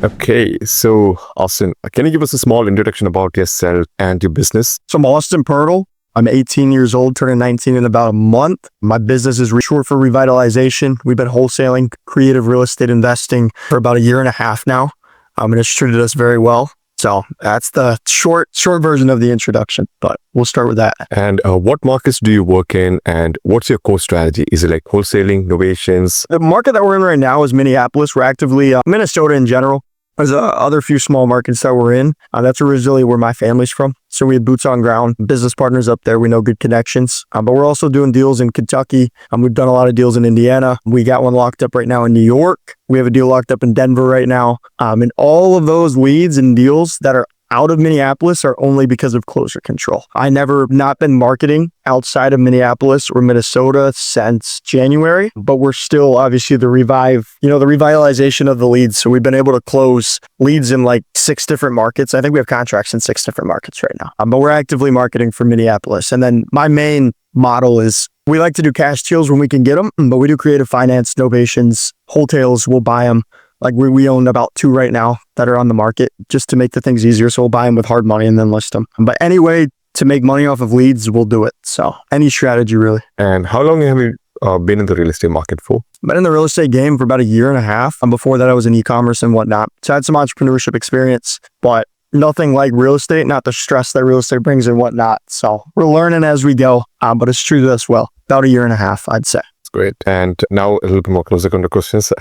Okay, so Austin, can you give us a small introduction about yourself and your business? So I'm Austin Pertl. I'm 18 years old, turning 19 in about a month. My business is short for revitalization. We've been wholesaling creative real estate investing for about a year and a half now. And it's treated us very well. So that's the short version of the introduction, but we'll start with that. And what markets do you work in, and what's your core strategy? Is it like wholesaling, innovations? The market that we're in right now is Minneapolis. We're actively Minnesota in general. There's other few small markets that we're in. That's originally where my family's from. So we have boots on ground, business partners up there. We know good connections. But we're also doing deals in Kentucky. We've done a lot of deals in Indiana. We got one locked up right now in New York. We have a deal locked up in Denver right now. And all of those leads and deals that are out of Minneapolis are only because of closure control. I never not been marketing outside of Minneapolis or Minnesota since January, but we're still obviously the revitalization of the leads. So we've been able to close leads in like 6 different markets. I think we have contracts in 6 different markets right now, but we're actively marketing for Minneapolis. And then my main model is we like to do cash deals when we can get them, but we do creative finance, novations, wholesales, we'll buy them. Like we own about 2 right now that are on the market just to make the things easier. So we'll buy them with hard money and then list them. But anyway, to make money off of leads, we'll do it. So any strategy really. And how long have you been in the real estate market for? I've been in the real estate game for about a year and a half. And before that, I was in e-commerce and whatnot. So I had some entrepreneurship experience, but nothing like real estate, not the stress that real estate brings and whatnot. So we're learning as we go, but it's treated us well. About a year and a half, I'd say. Great. And now a little bit more closer control questions.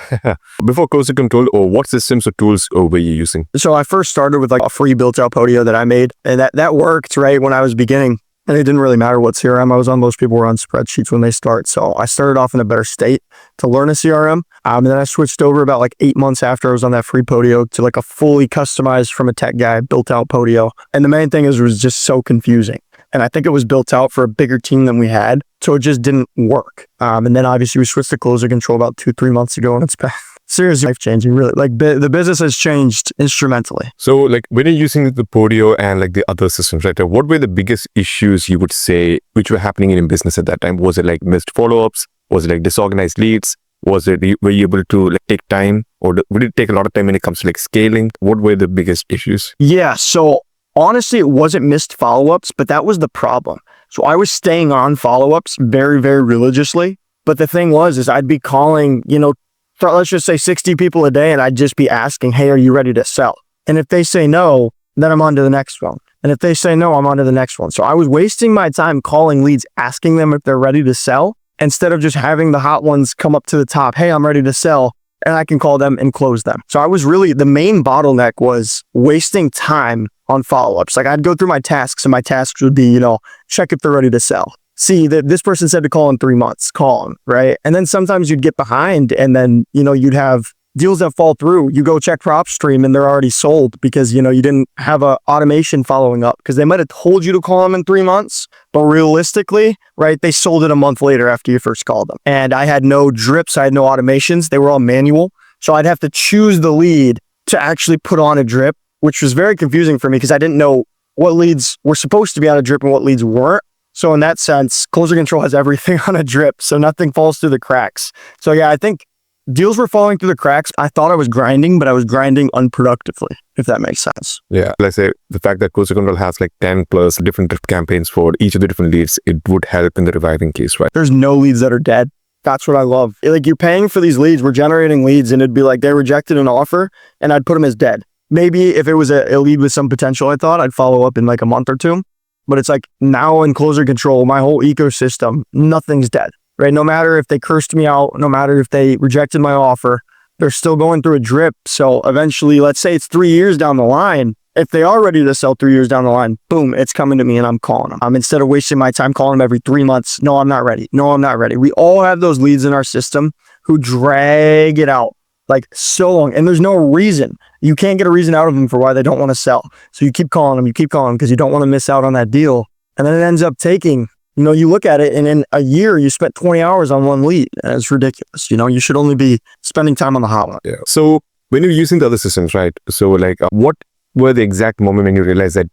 Before closure control, what systems or tools were you using? So I first started with like a free built out Podio that I made, and that worked right when I was beginning. And it didn't really matter what CRM I was on. Most people were on spreadsheets when they start. So I started off in a better state to learn a CRM. And then I switched over about like 8 months after I was on that free Podio to like a fully customized from a tech guy built out Podio. And the main thing is it was just so confusing. And I think it was built out for a bigger team than we had. So it just didn't work. And then obviously we switched to closure control about 2-3 months ago, and it's been seriously life-changing, really. Like the business has changed instrumentally. So like when you're using the Podio and like the other systems, right? What were the biggest issues you would say which were happening in business at that time? Was it like missed follow-ups? Was it like disorganized leads? Were you able to like take time, or would it take a lot of time when it comes to like scaling? What were the biggest issues? Yeah, so honestly, it wasn't missed follow-ups, but that was the problem. So I was staying on follow-ups very, very religiously. But the thing is I'd be calling, let's just say 60 people a day, and I'd just be asking, hey, are you ready to sell? And if they say no, then I'm on to the next one. And if they say no, I'm on to the next one. So I was wasting my time calling leads, asking them if they're ready to sell, instead of just having the hot ones come up to the top. Hey, I'm ready to sell. And I can call them and close them. So I was really, the main bottleneck was wasting time on follow-ups. Like I'd go through my tasks, and my tasks would be, check if they're ready to sell. See that this person said to call in 3 months, call them, right? And then sometimes you'd get behind, and then, you'd have deals that fall through. You go check prop stream and they're already sold because, you didn't have a automation following up, because they might have told you to call them in 3 months, but realistically, right, they sold it a month later after you first called them. And I had no drips. I had no automations. They were all manual. So I'd have to choose the lead to actually put on a drip, which was very confusing for me because I didn't know what leads were supposed to be on a drip and what leads weren't. So in that sense, closure control has everything on a drip, so nothing falls through the cracks. So yeah, I think deals were falling through the cracks. I thought I was grinding, but I was grinding unproductively, if that makes sense. Yeah. Let's say the fact that closure control has like 10 plus different drip campaigns for each of the different leads, it would help in the reviving case, right? There's no leads that are dead. That's what I love. Like you're paying for these leads, we're generating leads, and it'd be like they rejected an offer and I'd put them as dead. Maybe if it was a lead with some potential, I thought I'd follow up in like a month or 2. But it's like now in closure control, my whole ecosystem, nothing's dead, right? No matter if they cursed me out, no matter if they rejected my offer, they're still going through a drip. So eventually, let's say it's 3 years down the line. If they are ready to sell 3 years down the line, boom, it's coming to me and I'm calling them. Instead of wasting my time calling them every 3 months, no, I'm not ready. No, I'm not ready. We all have those leads in our system who drag it out like so long, and there's no reason. You can't get a reason out of them for why they don't want to sell. So you keep calling them because you don't want to miss out on that deal. And then it ends up taking, you look at it, and in a year you spent 20 hours on one lead, and it's ridiculous. You should only be spending time on the hot one. Yeah. So when you're using the other systems, right? So like what were the exact moment when you realized that,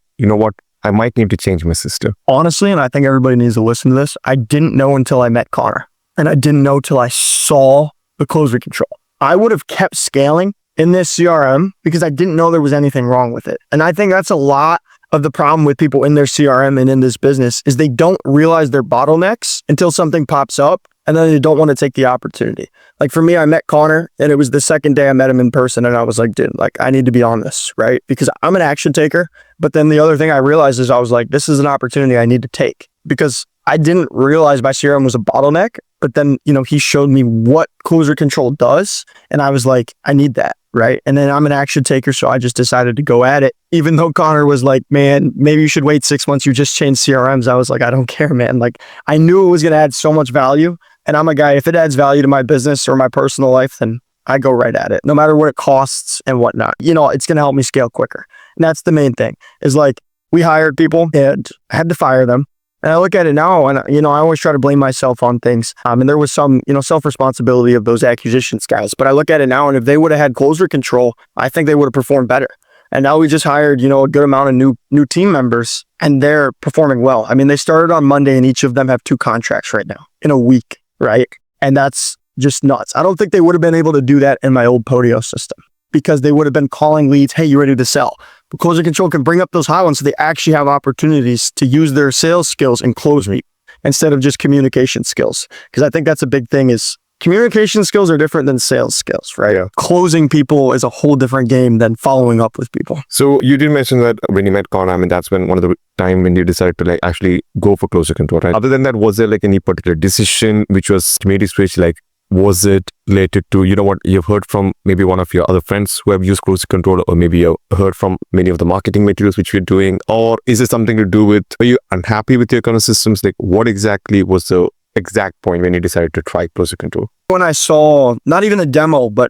I might need to change my system? Honestly, and I think everybody needs to listen to this, I didn't know until I met Connor, and I didn't know till I saw the closure control. I would have kept scaling in this CRM because I didn't know there was anything wrong with it. And I think that's a lot of the problem with people in their CRM and in this business is they don't realize their bottlenecks until something pops up, and then they don't want to take the opportunity. Like for me, I met Connor, and it was the second day I met him in person, and I was like, dude, like I need to be on this, right? Because I'm an action taker. But then the other thing I realized is I was like, this is an opportunity I need to take because I didn't realize my CRM was a bottleneck. But then, he showed me what closer control does. And I was like, I need that, right? And then I'm an action taker, so I just decided to go at it. Even though Connor was like, man, maybe you should wait 6 months. You just changed CRMs. I was like, I don't care, man. Like I knew it was going to add so much value. And I'm a guy, if it adds value to my business or my personal life, then I go right at it, no matter what it costs and whatnot. It's going to help me scale quicker. And that's the main thing is like we hired people and I had to fire them. And I look at it now and, I always try to blame myself on things. And there was some, self-responsibility of those acquisitions guys. But I look at it now and if they would have had closer control, I think they would have performed better. And now we just hired, a good amount of new team members and they're performing well. I mean, they started on Monday and each of them have 2 contracts right now in a week, right? And that's just nuts. I don't think they would have been able to do that in my old Podio system because they would have been calling leads, hey, you ready to sell? But closer control can bring up those high ones so they actually have opportunities to use their sales skills and close me instead of just communication skills. Because I think that's a big thing is communication skills are different than sales skills, right? Yeah. Closing people is a whole different game than following up with people. So you did mention that when you met Connor, I mean, that's when one of the time when you decided to like actually go for closer control, right? Other than that, was there like any particular decision which was made you switch? Like, was it related to, what you've heard from maybe one of your other friends who have used closer control, or maybe you heard from many of the marketing materials which you're doing, or is it something to do with, are you unhappy with your current systems? Like what exactly was the exact point when you decided to try closer control? When I saw, not even a demo, but,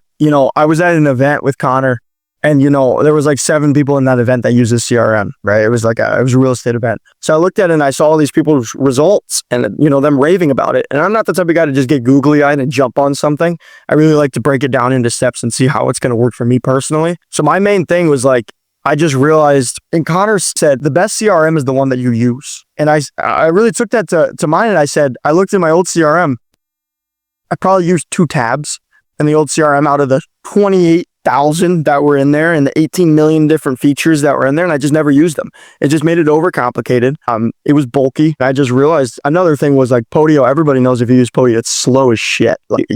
I was at an event with Connor and, there was like 7 people in that event that used this CRM, right? It was like it was a real estate event. So I looked at it and I saw all these people's results and, them raving about it. And I'm not the type of guy to just get googly eyed and jump on something. I really like to break it down into steps and see how it's going to work for me personally. So my main thing was like, I just realized, and Connor said, the best CRM is the one that you use. And I really took that to mind. And I said, I looked at my old CRM. I probably used 2 tabs in the old CRM out of the 28,000 that were in there and the 18 million different features that were in there. And I just never used them. It just made it overcomplicated. It was bulky. I just realized another thing was like Podio. Everybody knows if you use Podio, it's slow as shit. Like,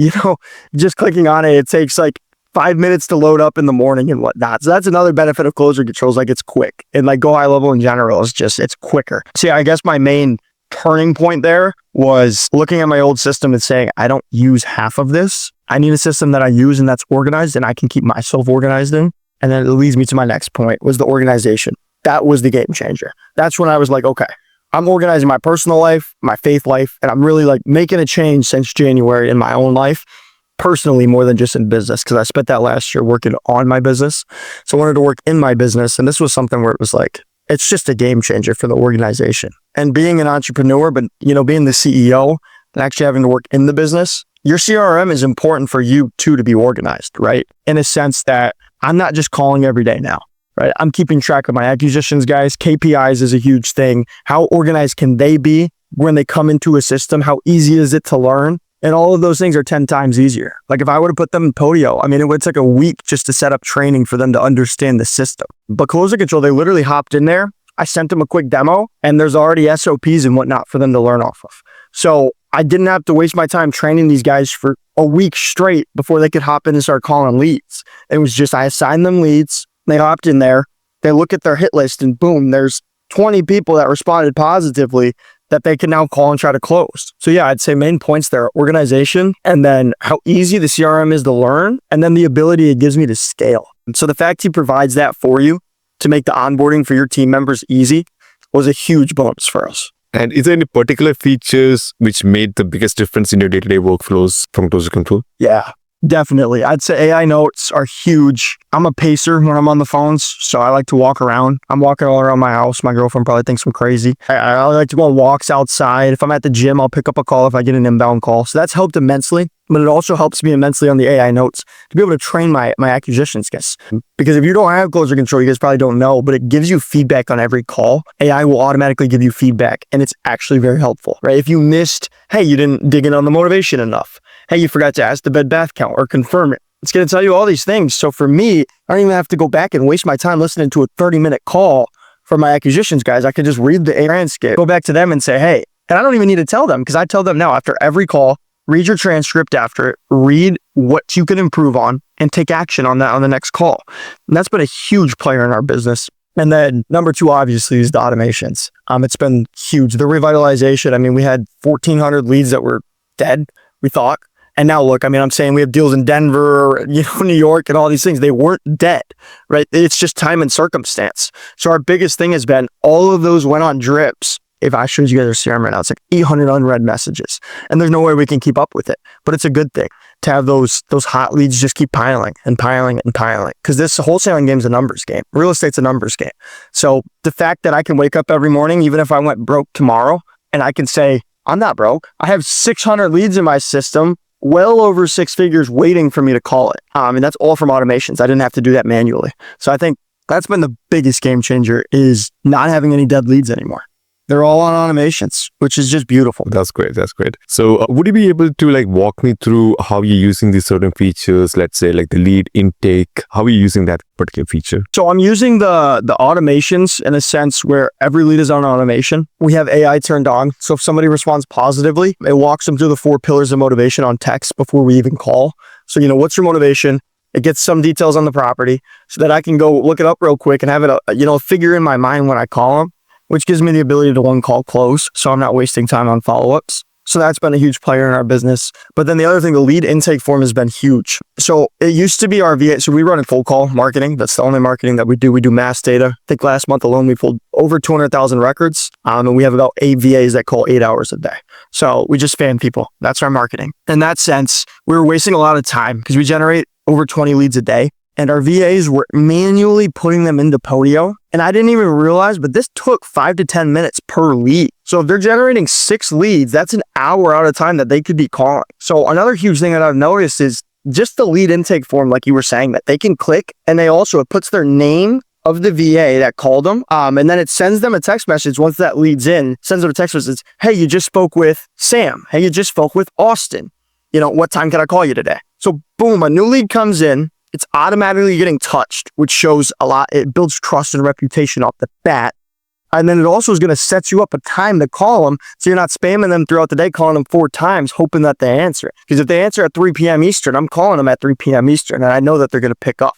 just clicking on it, it takes like 5 minutes to load up in the morning and whatnot. So that's another benefit of closer controls. Like it's quick and like go high level in general is just, it's quicker. So yeah, I guess my main turning point there was looking at my old system and saying, I don't use half of this. I need a system that I use and that's organized and I can keep myself organized in. And then it leads me to my next point was the organization. That was the game changer. That's when I was like, okay, I'm organizing my personal life, my faith life, and I'm really like making a change since January in my own life, personally more than just in business, because I spent that last year working on my business. So I wanted to work in my business. And this was something where it was like, it's just a game changer for the organization. And being an entrepreneur, but being the CEO and actually having to work in the business, your CRM is important for you too to be organized, right? In a sense that I'm not just calling every day now, right? I'm keeping track of my acquisitions, guys. KPIs is a huge thing. How organized can they be when they come into a system? How easy is it to learn? And all of those things are 10 times easier. Like if I would have put them in Podio, I mean, it would take a week just to set up training for them to understand the system. But closer control, they literally hopped in there. I sent them a quick demo and there's already SOPs and whatnot for them to learn off of. So I didn't have to waste my time training these guys for a week straight before they could hop in and start calling leads. It was just, I assigned them leads. They hopped in there. They look at their hit list and boom, there's 20 people that responded positively that they can now call and try to close. So yeah, I'd say main points there, organization, and then how easy the CRM is to learn, and then the ability it gives me to scale. And so the fact he provides that for you to make the onboarding for your team members easy was a huge bonus for us. And is there any particular features which made the biggest difference in your day-to-day workflows from closer control? Yeah, definitely. I'd say AI notes are huge. I'm a pacer when I'm on the phones, so I like to walk around. I'm walking all around my house. My girlfriend probably thinks I'm crazy. I like to go on walks outside. If I'm at the gym, I'll pick up a call if I get an inbound call. So that's helped immensely, but it also helps me immensely on the AI notes to be able to train my acquisition skills. Because if you don't have closer control, you guys probably don't know, but it gives you feedback on every call. AI will automatically give you feedback, and it's actually very helpful, right? If you missed, hey, you didn't dig in on the motivation enough. Hey, you forgot to ask the bed bath count or confirm it. It's going to tell you all these things. So for me, I don't even have to go back and waste my time listening to a 30-minute call for my acquisitions guys. I can just read the landscape, go back to them and say, hey, and I don't even need to tell them because I tell them now after every call, read your transcript after it, read what you can improve on and take action on that on the next call. And that's been a huge player in our business. And then number 2, obviously, is the automations. It's been huge. The revitalization. I mean, we had 1,400 leads that were dead, we thought. And now look, I mean, I'm saying we have deals in Denver, New York and all these things. They weren't dead, right? It's just time and circumstance. So our biggest thing has been all of those went on drips. If I showed you guys our CRM right now, it's like 800 unread messages. And there's no way we can keep up with it. But it's a good thing to have those hot leads just keep piling and piling and piling. Because this wholesaling game is a numbers game. Real estate's a numbers game. So the fact that I can wake up every morning, even if I went broke tomorrow, and I can say, I'm not broke. I have 600 leads in my system, well over 6 figures waiting for me to call it. And that's all from automations. I didn't have to do that manually. So I think that's been the biggest game changer is not having any dead leads anymore. They're all on automations, which is just beautiful. That's great. That's great. So would you be able to like walk me through how you're using these certain features? Let's say like the lead intake, how are you using that particular feature? So I'm using the automations in a sense where every lead is on automation. We have AI turned on. So if somebody responds positively, it walks them through the 4 pillars of motivation on text before we even call. So, what's your motivation? It gets some details on the property so that I can go look it up real quick and have it, figure in my mind when I call them, which gives me the ability to one call close. So I'm not wasting time on follow-ups. So that's been a huge player in our business. But then the other thing, the lead intake form has been huge. So it used to be our VA. So we run a cold call marketing. That's the only marketing that we do. We do mass data. I think last month alone, we pulled over 200,000 records. And we have about 8 VAs that call 8 hours a day. So we just spam people. That's our marketing. In that sense, we were wasting a lot of time because we generate over 20 leads a day. And our VAs were manually putting them into Podio. And I didn't even realize, but this took 5 to 10 minutes per lead. So if they're generating 6 leads, that's an hour out of time that they could be calling. So another huge thing that I've noticed is just the lead intake form, like you were saying, that they can click. And it puts their name of the VA that called them. And then it sends them a text message once that leads in, sends them a text message. Hey, you just spoke with Sam. Hey, you just spoke with Austin. What time can I call you today? So boom, a new lead comes in. It's automatically getting touched, which shows a lot. It builds trust and reputation off the bat. And then it also is going to set you up a time to call them. So you're not spamming them throughout the day, calling them 4 times, hoping that they answer. Because if they answer at 3 p.m. Eastern, I'm calling them at 3 p.m. Eastern, and I know that they're going to pick up.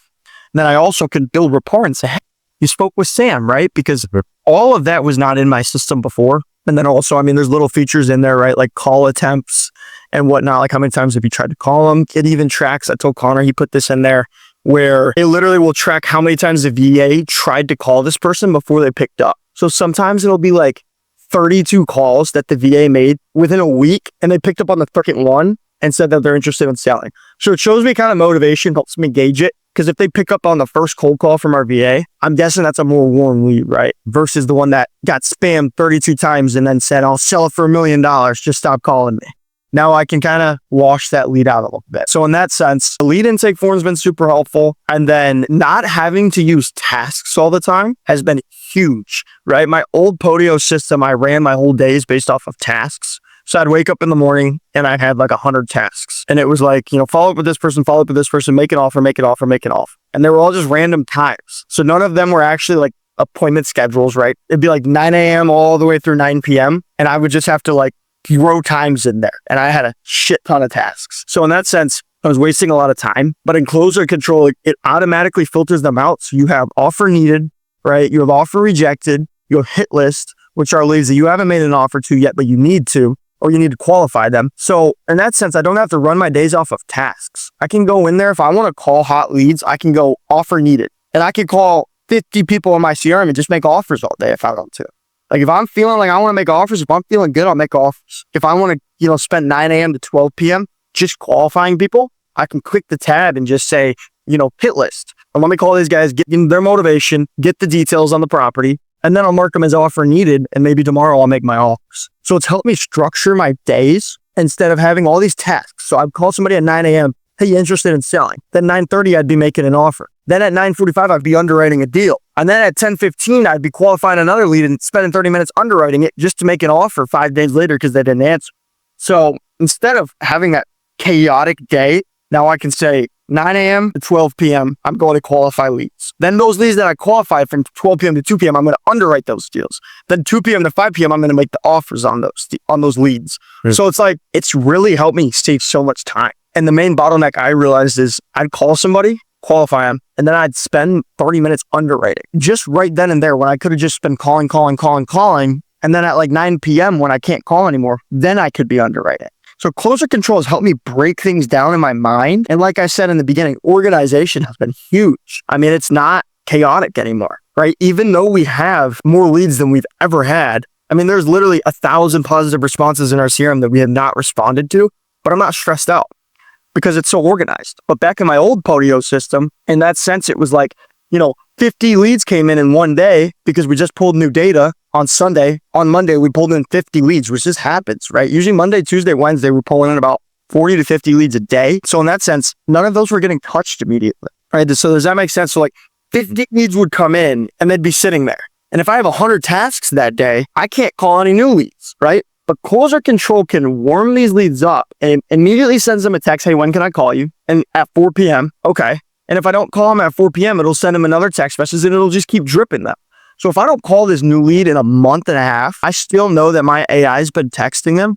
And then I also can build rapport and say, hey, you spoke with Sam, right? Because all of that was not in my system before. And then also, there's little features in there, right? Like call attempts and whatnot. Like how many times have you tried to call them? It even tracks, I told Connor, he put this in there, where it literally will track how many times the VA tried to call this person before they picked up. So sometimes it'll be like 32 calls that the VA made within a week, and they picked up on the second one and said that they're interested in selling. So it shows me kind of motivation, helps me gauge it. Because if they pick up on the first cold call from our VA, I'm guessing that's a more warm lead, right? Versus the one that got spammed 32 times and then said, I'll sell it for $1 million. Just stop calling me. Now I can kind of wash that lead out a little bit. So in that sense, the lead intake form has been super helpful. And then not having to use tasks all the time has been huge, right? My old Podio system, I ran my whole days based off of tasks. So I'd wake up in the morning and I had like 100 tasks. And it was like, follow up with this person, make an offer, make an offer, make an offer. And they were all just random times. So none of them were actually like appointment schedules, right? It'd be like 9 a.m. all the way through 9 p.m. And I would just have to like throw times in there. And I had a shit ton of tasks. So in that sense, I was wasting a lot of time. But in closer control, it automatically filters them out. So you have offer needed, right? You have offer rejected. You have hit list, which are leads that you haven't made an offer to yet, but you need to, or you need to qualify them. So in that sense, I don't have to run my days off of tasks. I can go in there. If I want to call hot leads, I can go offer needed. And I can call 50 people in my CRM and just make offers all day if I want to. Like if I'm feeling like I want to make offers, if I'm feeling good, I'll make offers. If I want to, spend 9 a.m. to 12 p.m. just qualifying people, I can click the tab and just say, hit list. And let me call these guys, get their motivation, get the details on the property, and then I'll mark them as offer needed. And maybe tomorrow I'll make my offers. So it's helped me structure my days instead of having all these tasks. So I'd call somebody at 9 a.m. Hey, you interested in selling? Then 9:30, I'd be making an offer. Then at 9:45, I'd be underwriting a deal. And then at 10:15, I'd be qualifying another lead and spending 30 minutes underwriting it just to make an offer 5 days later because they didn't answer. So instead of having that chaotic day, now I can say, 9 a.m. to 12 p.m., I'm going to qualify leads. Then those leads that I qualified from 12 p.m. to 2 p.m., I'm going to underwrite those deals. Then 2 p.m. to 5 p.m., I'm going to make the offers on those leads. Right. So it's like, it's really helped me save so much time. And the main bottleneck I realized is I'd call somebody, qualify them, and then I'd spend 30 minutes underwriting. Just right then and there, when I could have just been calling. And then at like 9 p.m. when I can't call anymore, then I could be underwriting. So closer control has helped me break things down in my mind. And like I said in the beginning, organization has been huge. I mean, it's not chaotic anymore, right? Even though we have more leads than we've ever had. I mean, there's literally 1,000 positive responses in our CRM that we have not responded to, but I'm not stressed out because it's so organized. But back in my old Podio system, in that sense, it was like, 50 leads came in one day because we just pulled new data on Sunday. On Monday, we pulled in 50 leads, which just happens, right? Usually Monday, Tuesday, Wednesday, we're pulling in about 40 to 50 leads a day. So in that sense, none of those were getting touched immediately, right? So does that make sense? So like 50 leads would come in and they'd be sitting there. And if I have 100 tasks that day, I can't call any new leads, right? But closer control can warm these leads up and immediately sends them a text, hey, when can I call you? And at 4 p.m., okay. And if I don't call them at 4 p.m., it'll send them another text message and it'll just keep dripping them. So if I don't call this new lead in a month and a half, I still know that my AI has been texting them,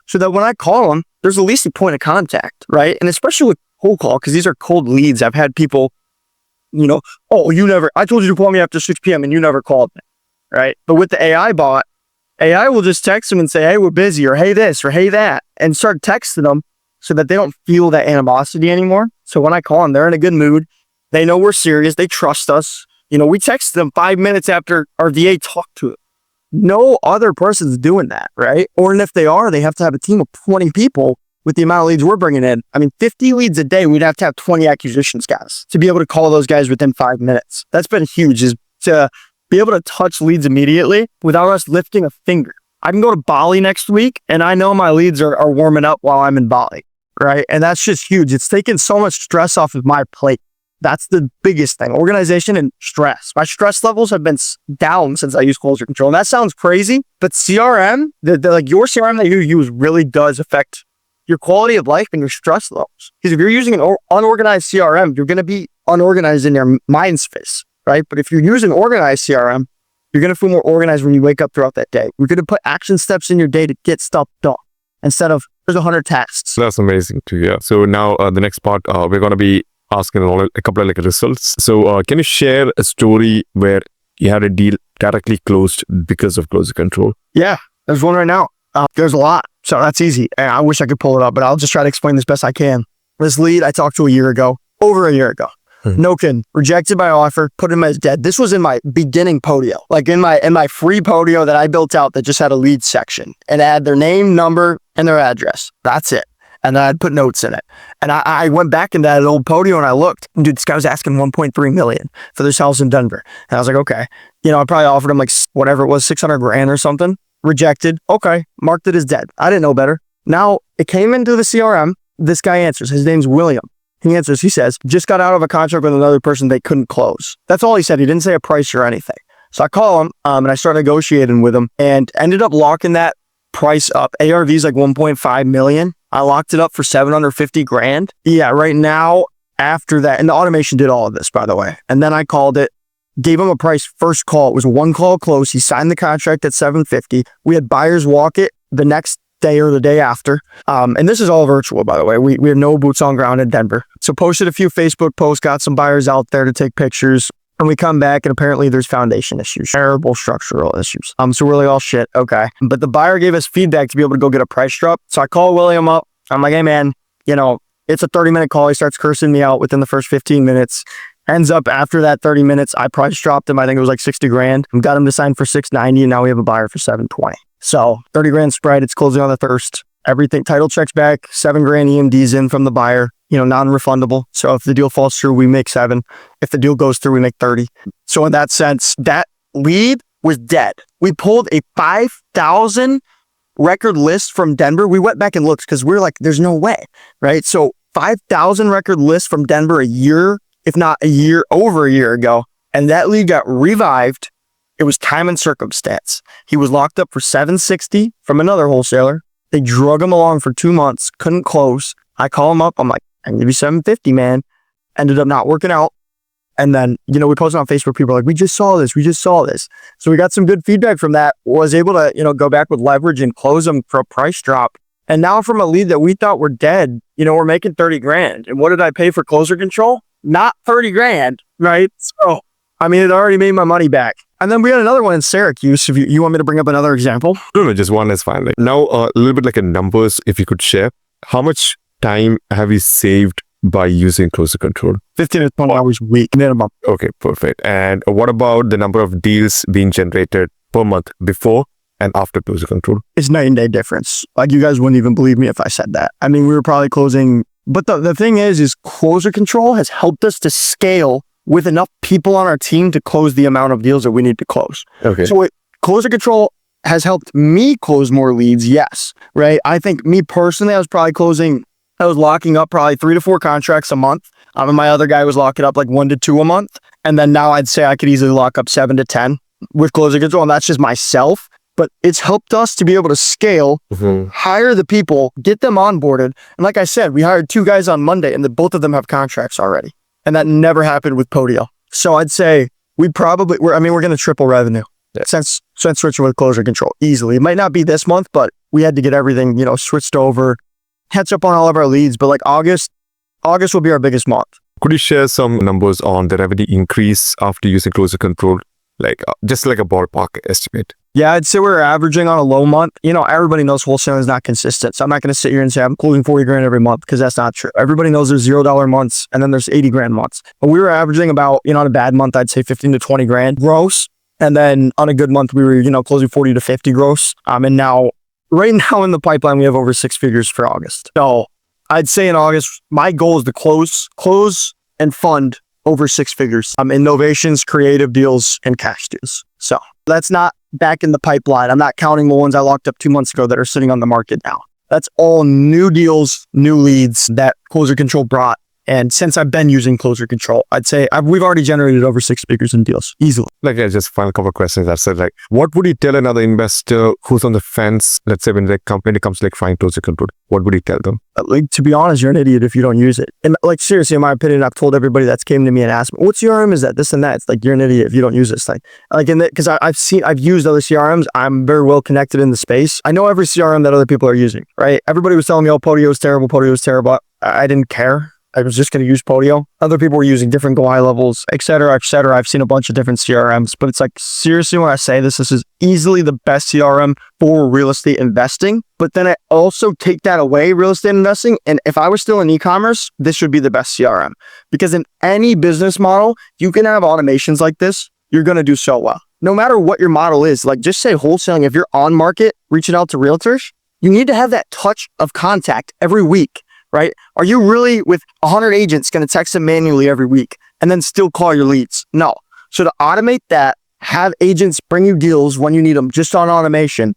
so that when I call them, there's at least a point of contact, right? And especially with cold call, because these are cold leads. I've had people, I told you to call me after 6 p.m. and you never called me, right? But with the AI bot, AI will just text them and say, hey, we're busy, or hey this, or hey that, and start texting them so that they don't feel that animosity anymore. So when I call them, they're in a good mood. They know we're serious. They trust us. We text them 5 minutes after our VA talked to them. No other person's doing that, right? Or if they are, they have to have a team of 20 people with the amount of leads we're bringing in. I mean, 50 leads a day, we'd have to have 20 acquisitions guys to be able to call those guys within 5 minutes. That's been huge, is to be able to touch leads immediately without us lifting a finger. I can go to Bali next week and I know my leads are warming up while I'm in Bali, right? And that's just huge. It's taken so much stress off of my plate. That's the biggest thing, organization and stress. My stress levels have been down since I use closer control. And that sounds crazy, but CRM, your CRM that you use really does affect your quality of life and your stress levels. Because if you're using an unorganized CRM, you're going to be unorganized in your mind space, right? But if you use an organized CRM, you're going to feel more organized when you wake up throughout that day. You're going to put action steps in your day to get stuff done instead of there's 100 tasks. That's amazing to hear. So now the next part, we're going to be asking a couple of results. So can you share a story where you had a deal directly closed because of closer control? Yeah, there's one right now. There's a lot. So that's easy. I wish I could pull it up, but I'll just try to explain this best I can. This lead I talked to over a year ago. No kidding. Rejected by offer, put him as dead. This was in my beginning Podio, like in my free Podio that I built out that just had a lead section and add their name, number, and their address. That's it. And then I'd put notes in it. And I went back into that old Podio and I looked. Dude, this guy was asking 1.3 million for this house in Denver. And I was like, okay. I probably offered him like whatever it was, 600 grand or something. Rejected. Okay. Marked it as dead. I didn't know better. Now it came into the CRM. This guy answers. His name's William. He answers. He says, just got out of a contract with another person they couldn't close. That's all he said. He didn't say a price or anything. So I call him and I start negotiating with him and ended up locking that price up. ARV is like 1.5 million. I locked it up for 750 grand. Yeah, right now, after that, and the automation did all of this, by the way. And then I called it, gave him a price first call. It was one call close. He signed the contract at 750. We had buyers walk it the next day or the day after. And this is all virtual, by the way. We had no boots on ground in Denver. So posted a few Facebook posts, got some buyers out there to take pictures. And we come back and apparently there's foundation issues, terrible structural issues. So we're like, oh shit, okay. But the buyer gave us feedback to be able to go get a price drop. So I call William up. I'm like, hey man, it's a 30-minute call. He starts cursing me out within the first 15 minutes. Ends up after that 30 minutes, I price dropped him. I think it was like 60 grand. Got him to sign for 690 and now we have a buyer for 720. So 30 grand spread. It's closing on the first. Everything, title checks back, 7 grand EMDs in from the buyer. Non-refundable. So if the deal falls through, we make 7. If the deal goes through, we make 30. So in that sense, that lead was dead. We pulled a 5,000 record list from Denver. We went back and looked because we're like, there's no way, right? So 5,000 record list from Denver a year, if not over a year ago. And that lead got revived. It was time and circumstance. He was locked up for 760 from another wholesaler. They drug him along for 2 months, couldn't close. I call him up. I'm like, I can give you 750, man. Ended up not working out. And then, we posted on Facebook, people are like, we just saw this. So we got some good feedback from that, was able to, go back with leverage and close them for a price drop. And now from a lead that we thought were dead, we're making 30 grand. And what did I pay for closer control? Not 30 grand, right? So, it already made my money back. And then we had another one in Syracuse. If you want me to bring up another example? No, just one is fine. Like now, a little bit like a numbers, if you could share, how much time have you saved by using closer control? 15 to 20 hours a week minimum. Okay, perfect. And what about the number of deals being generated per month before and after closer control? It's night and day difference. Like, you guys wouldn't even believe me if I said that. We were probably closing, but the thing is closer control has helped us to scale with enough people on our team to close the amount of deals that we need to close. Okay. So closer control has helped me close more leads. Yes. Right. I think me personally, I was locking up probably 3 to 4 contracts a month. And my other guy was locking up like 1 to 2 a month. And then now I'd say I could easily lock up 7 to 10 with closer control. And that's just myself. But it's helped us to be able to scale, hire the people, get them onboarded. And like I said, we hired 2 guys on Monday and both of them have contracts already. And that never happened with Podio. So I'd say we're going to triple revenue since switching with closer control easily. It might not be this month, but we had to get everything, switched over, catch up on all of our leads. But like August will be our biggest month. Could you share some numbers on the revenue increase after using closer control? Like just like a ballpark estimate. Yeah, I'd say we're averaging on a low month. Everybody knows wholesaling is not consistent. So I'm not going to sit here and say I'm closing 40 grand every month, because that's not true. Everybody knows there's $0 months and then there's 80 grand months. But we were averaging about, on a bad month, I'd say 15 to 20 grand gross. And then on a good month, we were, closing 40 to 50 gross. And right now in the pipeline, we have over 6 figures for August. So I'd say in August, my goal is to close and fund over 6 figures. Innovations, creative deals, and cash deals. So that's not back in the pipeline. I'm not counting the ones I locked up 2 months ago that are sitting on the market now. That's all new deals, new leads that closer control brought. And since I've been using closer control, I'd say we've already generated over 6 figures in deals easily. Like, just final couple of questions. I said, like, what would you tell another investor who's on the fence? Let's say when it comes to like trying closer control, what would you tell them? Like, to be honest, you're an idiot if you don't use it. And like, seriously, in my opinion, I've told everybody that's came to me and asked me, what CRM is that? This and that. It's like, you're an idiot if you don't use this thing. Like, because I've used other CRMs. I'm very well connected in the space. I know every CRM that other people are using, right? Everybody was telling me, oh, Podio is terrible. I didn't care. I was just going to use Podio. Other people were using different go high levels, et cetera, et cetera. I've seen a bunch of different CRMs, but it's like, seriously, when I say this is easily the best CRM for real estate investing. But then I also take that away, real estate investing. And if I was still in e-commerce, this would be the best CRM, because in any business model, you can have automations like this. You're going to do so well. No matter what your model is, like just say wholesaling, if you're on market, reaching out to realtors, you need to have that touch of contact every week. Right? Are you really with 100 agents going to text them manually every week and then still call your leads? No. So to automate that, have agents bring you deals when you need them just on automation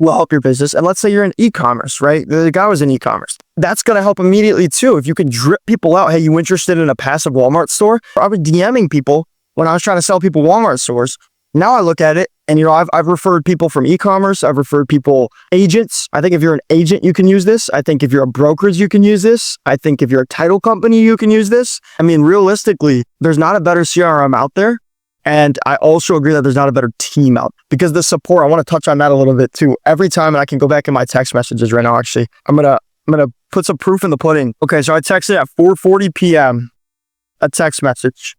will help your business. And let's say you're in e-commerce, right? The guy was in e-commerce. That's going to help immediately too. If you can drip people out, hey, you interested in a passive Walmart store? I was DMing people when I was trying to sell people Walmart stores. Now I look at it and, I've referred people from e-commerce. I've referred people, agents. I think if you're an agent, you can use this. I think if you're a brokerage, you can use this. I think if you're a title company, you can use this. Realistically, there's not a better CRM out there. And I also agree that there's not a better team out, because the support, I want to touch on that a little bit too. Every time, and I can go back in my text messages right now, actually, I'm going to put some proof in the pudding. Okay. So I texted at 4:40 PM, a text message.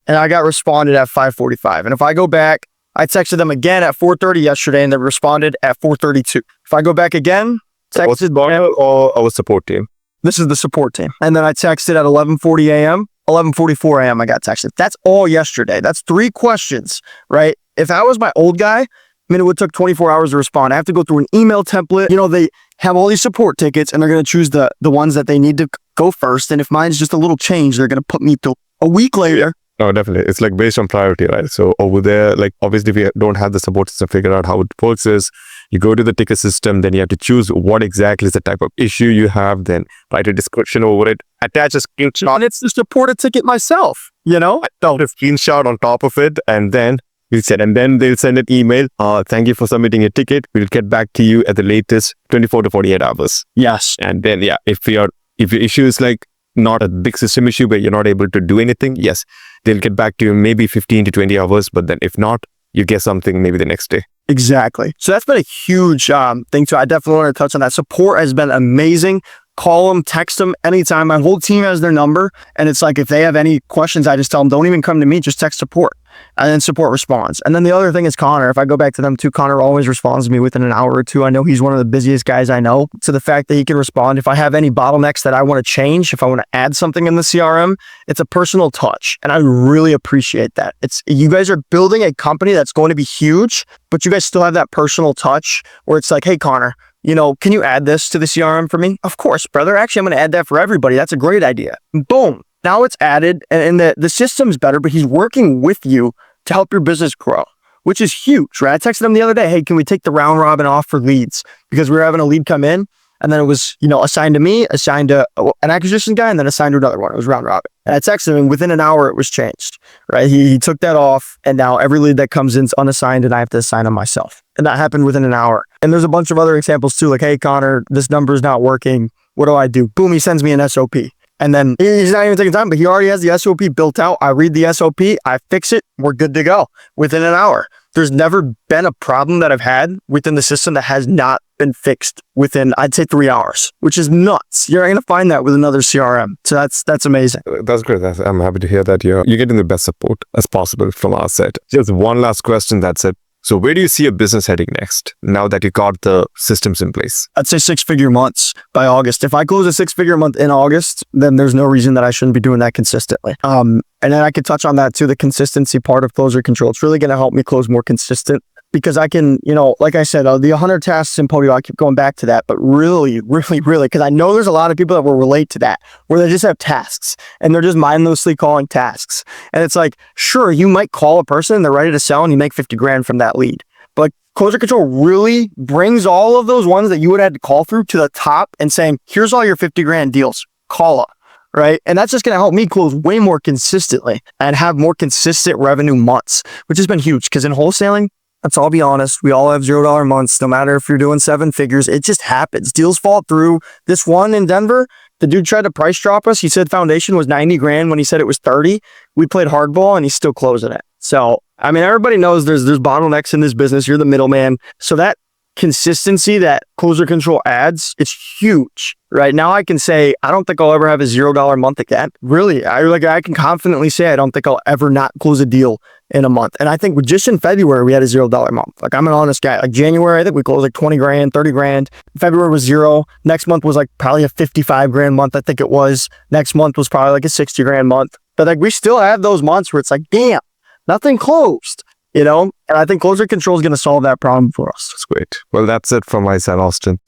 And I got responded at 5:45. And if I go back, I texted them again at 4:30 yesterday and they responded at 4:32. If I go back again, texted or our support team. This is the support team. And then I texted at 11:40 a.m., 11:44 a.m. I got texted. That's all yesterday. That's 3 questions, right? If I was my old guy, it would take 24 hours to respond. I have to go through an email template. They have all these support tickets and they're going to choose the ones that they need to go first. And if mine's just a little change, they're going to put me to a week later. No, definitely. It's like based on priority, right? So over there, like obviously if you don't have the support system figured out how it works is, you go to the ticket system, then you have to choose what exactly is the type of issue you have, then write a description over it, attach a screenshot. And it's to support a ticket myself, I put a screenshot on top of it, and then they'll send an email. Thank you for submitting your ticket. We'll get back to you at the latest 24 to 48 hours. Yes. And then, if your issue is like not a big system issue where you're not able to do anything, yes, they'll get back to you maybe 15 to 20 hours, but then if not, you get something maybe the next day. Exactly. So that's been a huge thing too. I definitely want to touch on that. Support has been amazing. Call them, text them anytime. My whole team has their number. And it's like, if they have any questions, I just tell them, don't even come to me, just text support. And then support responds. And then the other thing is Connor. If I go back to them too, Connor always responds to me within an hour or two. I know he's one of the busiest guys I know. So the fact that he can respond, if I have any bottlenecks that I want to change, if I want to add something in the CRM, it's a personal touch. And I really appreciate that. You guys are building a company that's going to be huge, but you guys still have that personal touch where it's like, hey, Connor, can you add this to the CRM for me? Of course, brother. Actually, I'm going to add that for everybody. That's a great idea. Boom. Now it's added and the system's better, but he's working with you to help your business grow, which is huge, right? I texted him the other day, hey, can we take the round robin off for leads? Because we were having a lead come in and then it was, assigned to me, assigned to an acquisition guy, and then assigned to another one. It was round robin. And I texted him and within an hour it was changed, right? He took that off and now every lead that comes in is unassigned and I have to assign them myself. And that happened within an hour. And there's a bunch of other examples too, like, hey, Connor, this number is not working. What do I do? Boom, he sends me an SOP. And then he's not even taking time, but he already has the SOP built out. I read the SOP, I fix it, we're good to go within an hour. There's never been a problem that I've had within the system that has not been fixed within, I'd say, 3 hours, which is nuts. You're not going to find that with another CRM. So that's amazing. That's great. I'm happy to hear that you're getting the best support as possible from our side. Just one last question, that's it. So where do you see your business heading next now that you got the systems in place? I'd say 6-figure months by August. If I close a 6-figure month in August, then there's no reason that I shouldn't be doing that consistently. And then I could touch on that too, the consistency part of closer control. It's really going to help me close more consistent because I can, like I said, the 100 tasks in Podio, I keep going back to that, but really, because I know there's a lot of people that will relate to that, where they just have tasks and they're just mindlessly calling tasks. And it's like, sure, you might call a person and they're ready to sell and you make 50 grand from that lead. But closer control really brings all of those ones that you would have had to call through to the top and saying, here's all your 50 grand deals, call up. Right. And that's just going to help me close way more consistently and have more consistent revenue months, which has been huge because in wholesaling, let's all be honest, we all have $0 months, no matter if you're doing 7 figures, it just happens. Deals fall through. This one in Denver, the dude tried to price drop us. He said foundation was 90 grand when he said it was 30. We played hardball and he's still closing it. So, I mean, everybody knows there's bottlenecks in this business. You're the middleman. So that consistency that closer control adds, it's huge. Right now I can say, I don't think I'll ever have a $0 month again. Really, I can confidently say I don't think I'll ever not close a deal in a month. And I think just in February, we had a $0 month. Like, I'm an honest guy. Like January, I think we closed like 20 grand, 30 grand. February was 0. Next month was like probably a 55 grand month. I think it was. Next month was probably like a 60 grand month. But like, we still have those months where it's like, damn, nothing closed. And I think closer control is going to solve that problem for us. That's great. Well, that's it from my side, Austin.